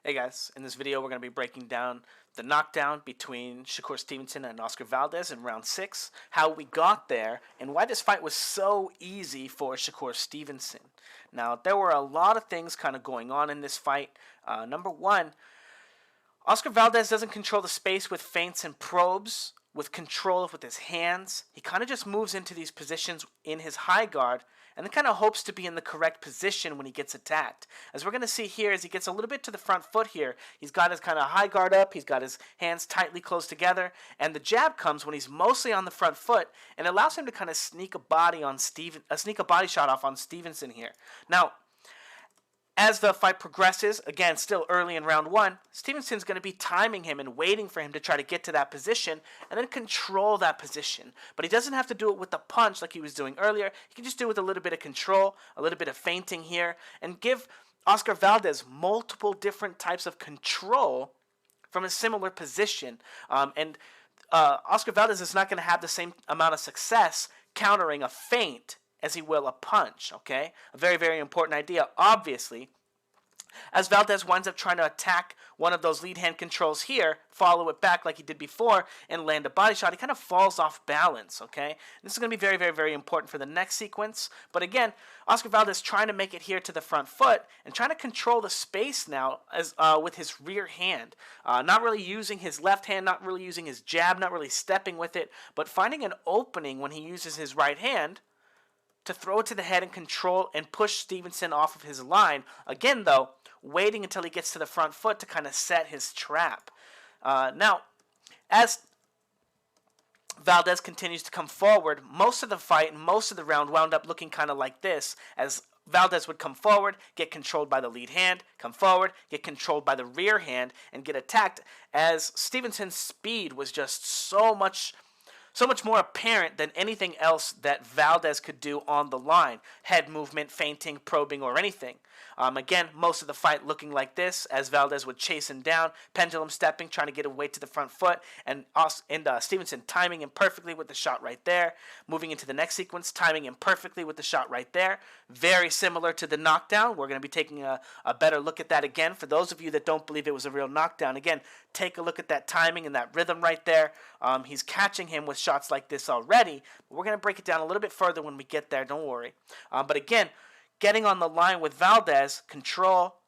Hey guys, in this video we're going to be breaking down the knockdown between Shakur Stevenson and Oscar Valdez in round 6, how we got there, and why this fight was so easy for Shakur Stevenson. Now, there were a lot of things kind of going on in this fight. Number one, Oscar Valdez doesn't control the space with feints and probes, with control with his hands. He kind of just moves into these positions in his high guard and then kind of hopes to be in the correct position when he gets attacked. As we're going to see here, as he gets a little bit to the front foot here, he's got his kind of high guard up, he's got his hands tightly closed together, and the jab comes when he's mostly on the front foot, and it allows him to kind of sneak a body shot off on Stevenson here. Now, as the fight progresses, again, still early in round 1, Stevenson's going to be timing him and waiting for him to try to get to that position and then control that position. But he doesn't have to do it with the punch like he was doing earlier. He can just do it with a little bit of control, a little bit of feinting here, and give Oscar Valdez multiple different types of control from a similar position. Oscar Valdez is not going to have the same amount of success countering a feint as he will a punch, okay? A very, very important idea, obviously. As Valdez winds up trying to attack one of those lead hand controls here, follow it back like he did before, and land a body shot, he kind of falls off balance, okay? This is going to be very, very, very important for the next sequence. But again, Oscar Valdez trying to make it here to the front foot and trying to control the space now as with his rear hand. Not really using his left hand, not really using his jab, not really stepping with it, but finding an opening when he uses his right hand to throw it to the head and control and push Stevenson off of his line. Again, though, waiting until he gets to the front foot to kind of set his trap. Now, as Valdez continues to come forward, most of the fight and most of the round wound up looking kind of like this, as Valdez would come forward, get controlled by the lead hand, come forward, get controlled by the rear hand, and get attacked, as Stevenson's speed was just so much more apparent than anything else that Valdez could do on the line. Head movement, feinting, probing, or anything. Again, most of the fight looking like this, as Valdez would chase him down, pendulum stepping, trying to get away to the front foot, and Stevenson timing him perfectly with the shot right there. Moving into the next sequence, timing him perfectly with the shot right there. Very similar to the knockdown. We're going to be taking a better look at that again. For those of you that don't believe it was a real knockdown, again, take a look at that timing and that rhythm right there. He's catching him with shots like this already, but we're going to break it down a little bit further when we get there, don't worry. But again, getting on the line with Valdez, control,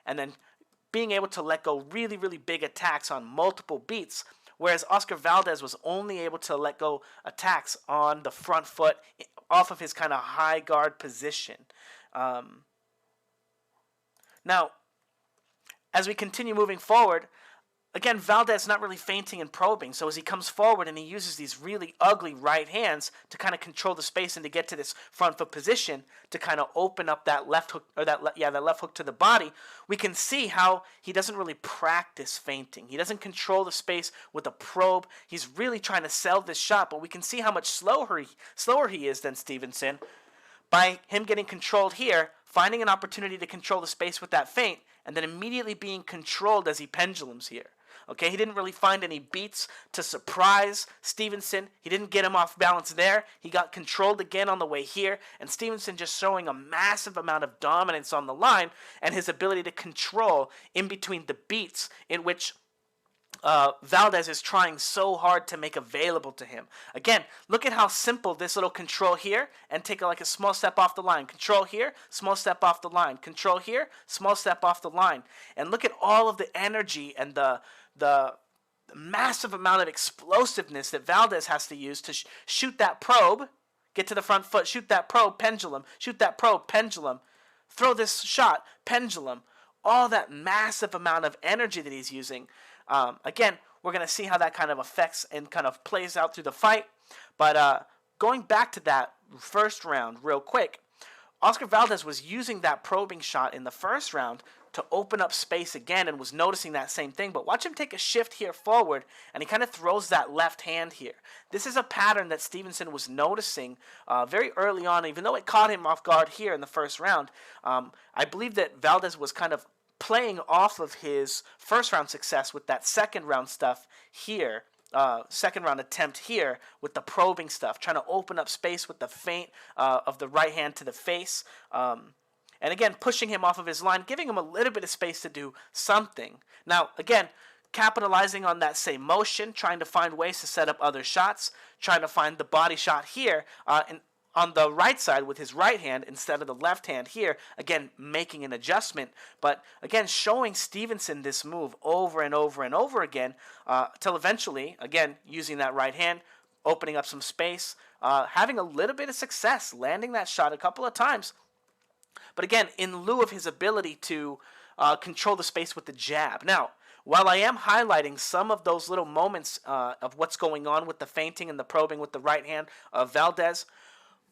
and then being able to let go really, really big attacks on multiple beats, whereas Oscar Valdez was only able to let go attacks on the front foot off of his kind of high guard position. Now, as we continue moving forward, again, Valdez not really feinting and probing, so as he comes forward and he uses these really ugly right hands to kind of control the space and to get to this front foot position to kind of open up that left hook, or that left hook to the body, we can see how he doesn't really practice feinting. He doesn't control the space with a probe. He's really trying to sell this shot, but we can see how much slower he is than Stevenson by him getting controlled here, finding an opportunity to control the space with that feint, and then immediately being controlled as he pendulums here. Okay, he didn't really find any beats to surprise Stevenson. He didn't get him off balance there. He got controlled again on the way here, and Stevenson just showing a massive amount of dominance on the line and his ability to control in between the beats in which Valdez is trying so hard to make available to him. Again, look at how simple this little control here, and take like a small step off the line. Control here, small step off the line. Control here, small step off the line. And look at all of the energy and the massive amount of explosiveness that Valdez has to use to shoot that probe, get to the front foot, shoot that probe, pendulum, shoot that probe, pendulum, throw this shot, pendulum. All that massive amount of energy that he's using. Again, we're going to see how that kind of affects and kind of plays out through the fight. But going back to that first round real quick, Oscar Valdez was using that probing shot in the first round to open up space again and was noticing that same thing. But watch him take a shift here forward, and he kind of throws that left hand here. This is a pattern that Stevenson was noticing very early on, even though it caught him off guard here in the first round. I believe that Valdez was kind of playing off of his first round success with that second round stuff here, second round attempt here with the probing stuff, trying to open up space with the feint of the right hand to the face. and again, pushing him off of his line, giving him a little bit of space to do something. Now, again, capitalizing on that same motion, trying to find ways to set up other shots, trying to find the body shot here, and on the right side with his right hand instead of the left hand here, again, making an adjustment. But again, showing Stevenson this move over and over and over again, till eventually, again, using that right hand, opening up some space, having a little bit of success, landing that shot a couple of times. But again, in lieu of his ability to control the space with the jab. Now, while I am highlighting some of those little moments of what's going on with the feinting and the probing with the right hand of Valdez,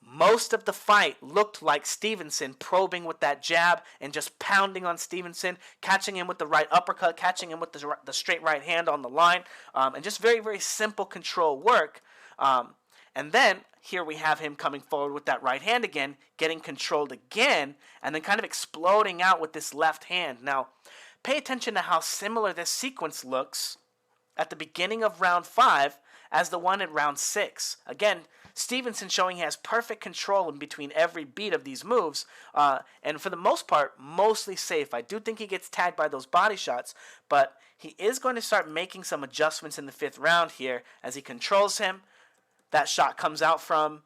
most of the fight looked like Stevenson probing with that jab and just pounding on Stevenson, catching him with the right uppercut, catching him with the straight right hand on the line, and just very, very simple control work. And then here we have him coming forward with that right hand again, getting controlled again, and then kind of exploding out with this left hand. Now, pay attention to how similar this sequence looks at the beginning of round 5 as the one at round 6. Again, Stevenson showing he has perfect control in between every beat of these moves, and for the most part, mostly safe. I do think he gets tagged by those body shots, but he is going to start making some adjustments in the 5th round here as he controls him. That shot comes out from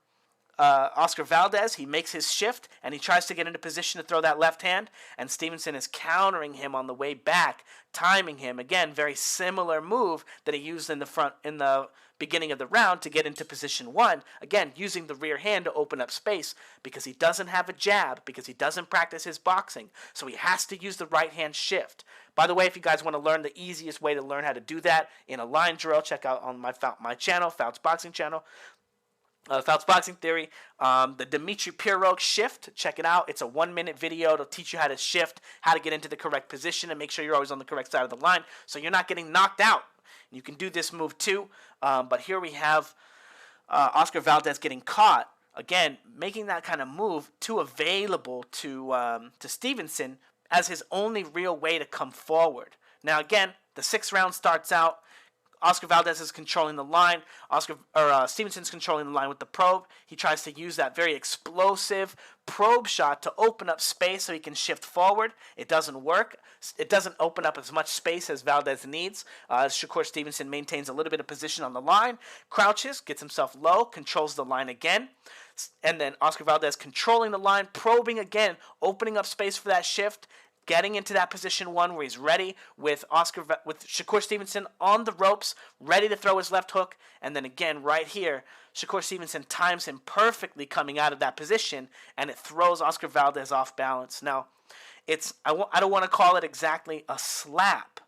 Oscar Valdez. He makes his shift, and he tries to get into position to throw that left hand, and Stevenson is countering him on the way back, timing him. Again, very similar move that he used in the beginning of the round to get into position 1. Again, using the rear hand to open up space because he doesn't have a jab, because he doesn't practice his boxing, so he has to use the right hand shift. By the way, if you guys want to learn the easiest way to learn how to do that in a line drill, check out on my channel, Fouts Boxing channel. Fouts Boxing Theory, the Dmitry Pirog shift, check it out. It's a 1-minute video. It'll teach you how to shift, how to get into the correct position, and make sure you're always on the correct side of the line so you're not getting knocked out. You can do this move too, but here we have Oscar Valdez getting caught. Again, making that kind of move too available to Stevenson as his only real way to come forward. Now again, the 6th round starts out. Oscar Valdez is controlling the line. Stevenson's controlling the line with the probe. He tries to use that very explosive probe shot to open up space so he can shift forward. It doesn't work. It doesn't open up as much space as Valdez needs. Shakur Stevenson maintains a little bit of position on the line, crouches, gets himself low, controls the line again. And then Oscar Valdez controlling the line, probing again, opening up space for that shift, getting into that position 1 where he's ready with Shakur Stevenson on the ropes, ready to throw his left hook. And then again, right here, Shakur Stevenson times him perfectly coming out of that position, and it throws Oscar Valdez off balance. Now, I don't want to call it exactly a slap,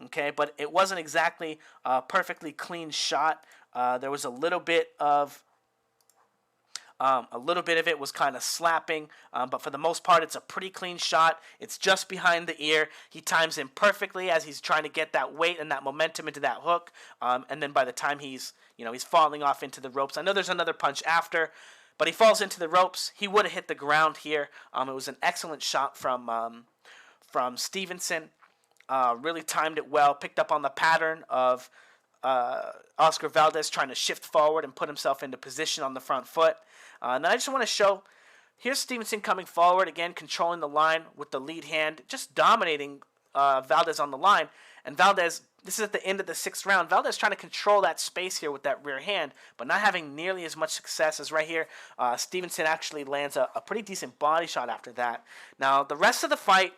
okay, but it wasn't exactly a perfectly clean shot. There was a little bit of it was kind of slapping, but for the most part, it's a pretty clean shot. It's just behind the ear. He times him perfectly as he's trying to get that weight and that momentum into that hook, and then by the time he's falling off into the ropes. I know there's another punch after, but he falls into the ropes. He would have hit the ground here. It was an excellent shot from Stevenson. Really timed it well. Picked up on the pattern of Oscar Valdez trying to shift forward and put himself into position on the front foot. And then I just want to show, here's Stevenson coming forward, again, controlling the line with the lead hand, just dominating Valdez on the line. And Valdez, this is at the end of the 6th round, Valdez trying to control that space here with that rear hand, but not having nearly as much success as right here. Stevenson actually lands a pretty decent body shot after that. Now, the rest of the fight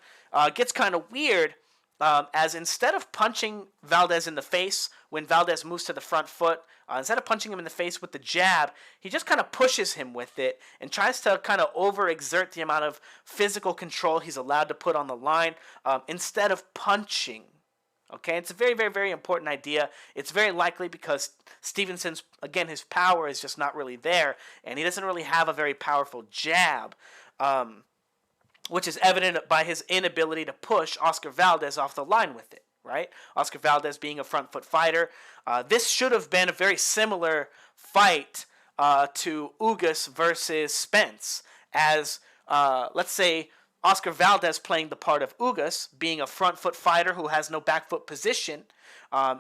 gets kind of weird, as instead of punching Valdez in the face when Valdez moves to the front foot, instead of punching him in the face with the jab, he just kind of pushes him with it and tries to kind of overexert the amount of physical control he's allowed to put on the line instead of punching. Okay, it's a very, very, very important idea. It's very likely because Stevenson's, again, his power is just not really there, and he doesn't really have a very powerful jab, which is evident by his inability to push Oscar Valdez off the line with it, right? Oscar Valdez being a front foot fighter. This should have been a very similar fight to Ugas versus Spence, as, let's say, Oscar Valdez playing the part of Ugas, being a front foot fighter who has no back foot position.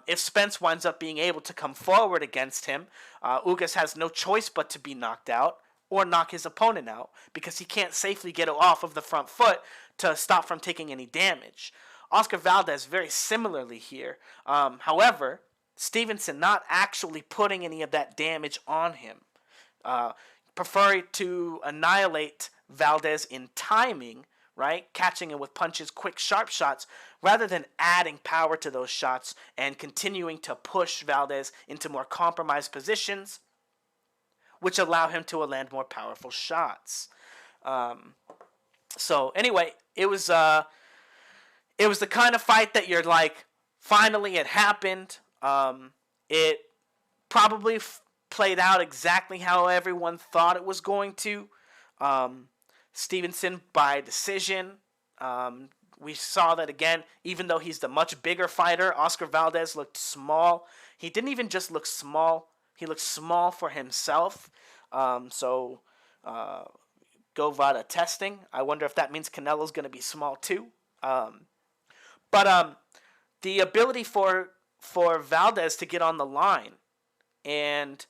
If Spence winds up being able to come forward against him, Ugas has no choice but to be knocked out, or knock his opponent out because he can't safely get off of the front foot to stop from taking any damage. Oscar Valdez very similarly here. However, Stevenson not actually putting any of that damage on him. Preferring to annihilate Valdez in timing, right? Catching him with punches, quick, sharp shots, rather than adding power to those shots and continuing to push Valdez into more compromised positions, which allow him to land more powerful shots. So anyway, it was the kind of fight that you're like, finally it happened. It probably played out exactly how everyone thought it was going to. Stevenson by decision. We saw that again, even though he's the much bigger fighter, Oscar Valdez looked small. He didn't even just look small. He looked small for himself. So go VADA testing. I wonder if that means Canelo's going to be small too. But the ability for Valdez to get on the line and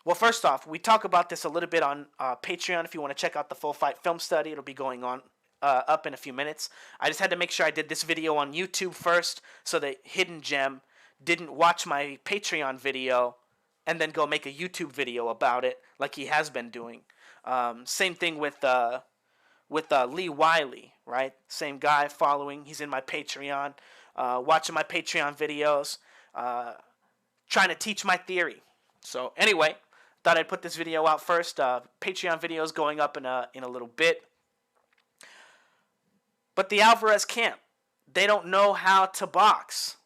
well, first off, we talk about this a little bit on Patreon. If you want to check out the full fight film study, it'll be going on up in a few minutes. I just had to make sure I did this video on YouTube first so that Hidden Gem didn't watch my Patreon video and then go make a YouTube video about it like he has been doing. Same thing with Lee Wiley, right? Same guy following. He's in my Patreon, watching my Patreon videos, trying to teach my theory. So anyway, thought I'd put this video out first. Patreon video is going up in a little bit. But the Alvarez camp, they don't know how to box.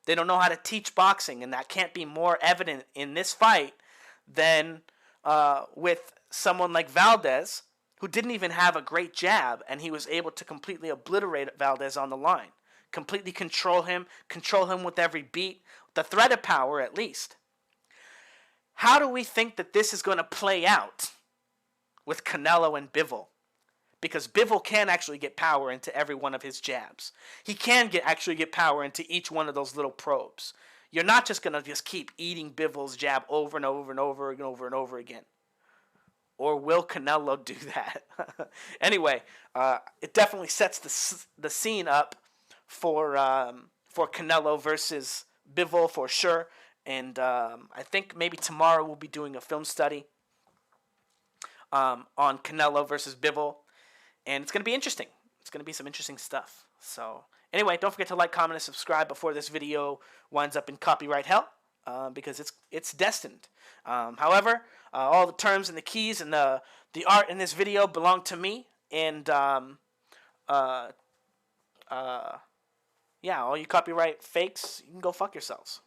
They don't know how to teach boxing, and that can't be more evident in this fight than with someone like Valdez, who didn't even have a great jab, and he was able to completely obliterate Valdez on the line. Completely control him with every beat, the threat of power at least. How do we think that this is going to play out with Canelo and Bivol? Because Bivol can actually get power into every one of his jabs. He can actually get power into each one of those little probes. You're not just going to just keep eating Bivol's jab over and over and over and over and over again. Or will Canelo do that? Anyway, it definitely sets the scene up for Canelo versus Bivol for sure. And I think maybe tomorrow we'll be doing a film study on Canelo versus Bivol. And it's going to be interesting. It's going to be some interesting stuff. So anyway, don't forget to like, comment, and subscribe before this video winds up in copyright hell. Because it's destined. However, all the terms and the keys and the art in this video belong to me. And yeah, all you copyright fakes, you can go fuck yourselves.